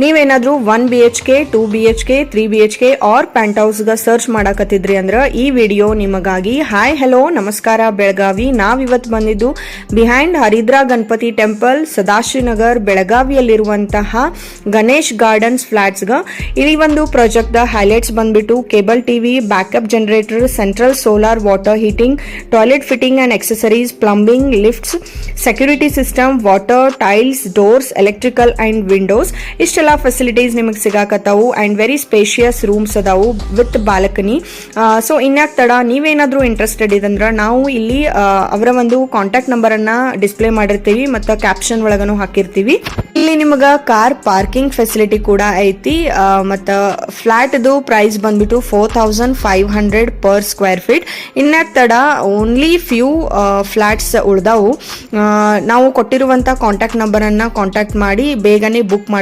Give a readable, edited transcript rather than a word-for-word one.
ನೀವೇನಾದ್ರೂ 1 BHK 2 BHK 3 BHK R ಪೆಂಟ್ ಹೌಸ್ಗ search ಮಾಡಕತ್ತಿದ್ರಿ ಅಂದ್ರೆ ಈ ವಿಡಿಯೋ ನಿಮಗಾಗಿ. ಹಾಯ್ ಹಲೋ ನಮಸ್ಕಾರ ಬೆಳಗಾವಿ. ನಾವಿವತ್ತು ಬಂದಿದ್ದು ಬಿಹೈಂಡ್ ಹರಿದ್ರಾ ಗಣಪತಿ ಟೆಂಪಲ್, ಸದಾಶಿವನಗರ್, ಬೆಳಗಾವಿಯಲ್ಲಿರುವಂತಹ ಗಣೇಶ್ ಗಾರ್ಡನ್ಸ್ ಫ್ಲಾಟ್ಸ್ಗ. ಇಲ್ಲಿ ಒಂದು ಪ್ರಾಜೆಕ್ಟ್ ದ ಹೈಲೈಟ್ಸ್ ಬಂದ್ಬಿಟ್ಟು cable TV, backup generator, central solar water heating, toilet fitting and accessories, plumbing, lifts, security system, water, tiles, doors, electrical and windows. ಇಷ್ಟೆಲ್ಲ ಫೆಸಿಲಿಟೀಸ್ ನಿಮಗೆ ಸಿಗಾಕತ್ತಾವು ಅಂಡ್ ವೆರಿ ಸ್ಪೇಷಿಯಸ್ ರೂಮ್ಸ್ ಅದಾವು with balcony. So ಇನ್ಯಾಕ್ ತಡ, ನೀವೇನಾದ್ರೂ interested ಇದಂದ್ರ ನಾವು ಇಲ್ಲಿ ಅವರ ಒಂದು ಕಾಂಟ್ಯಾಕ್ಟ್ ನಂಬರ್ ಅನ್ನ ಡಿಸ್ಪ್ಲೇ ಮಾಡಿರ್ತೀವಿ ಮತ್ತು ಕ್ಯಾಪ್ಷನ್ ಒಳಗನು ಹಾಕಿರ್ತೀವಿ. ಇಲ್ಲಿ ನಿಮಗ ಕಾರ್ ಪಾರ್ಕಿಂಗ್ ಫೆಸಿಲಿಟಿ ಕೂಡ ಐತಿ. ಮತ್ತು ಫ್ಲಾಟ್ದು ಪ್ರೈಸ್ ಬಂದ್ಬಿಟ್ಟು 4500 ಪರ್ ಸ್ಕ್ವೇರ್ ಫೀಟ್. ಇನ್ಯಾಕ್ ತಡ, ಓನ್ಲಿ ಫ್ಯೂ ಫ್ಲಾಟ್ಸ್ ಉಳ್ದಾವು. ನಾವು ಕೊಟ್ಟಿರುವಂತ ಕಾಂಟ್ಯಾಕ್ಟ್ ನಂಬರ್ ಅನ್ನ ಕಾಂಟ್ಯಾಕ್ಟ್ ಮಾಡಿ ಬೇಗನೆ ಬುಕ್ ಮಾಡ್ಕೊಂಡು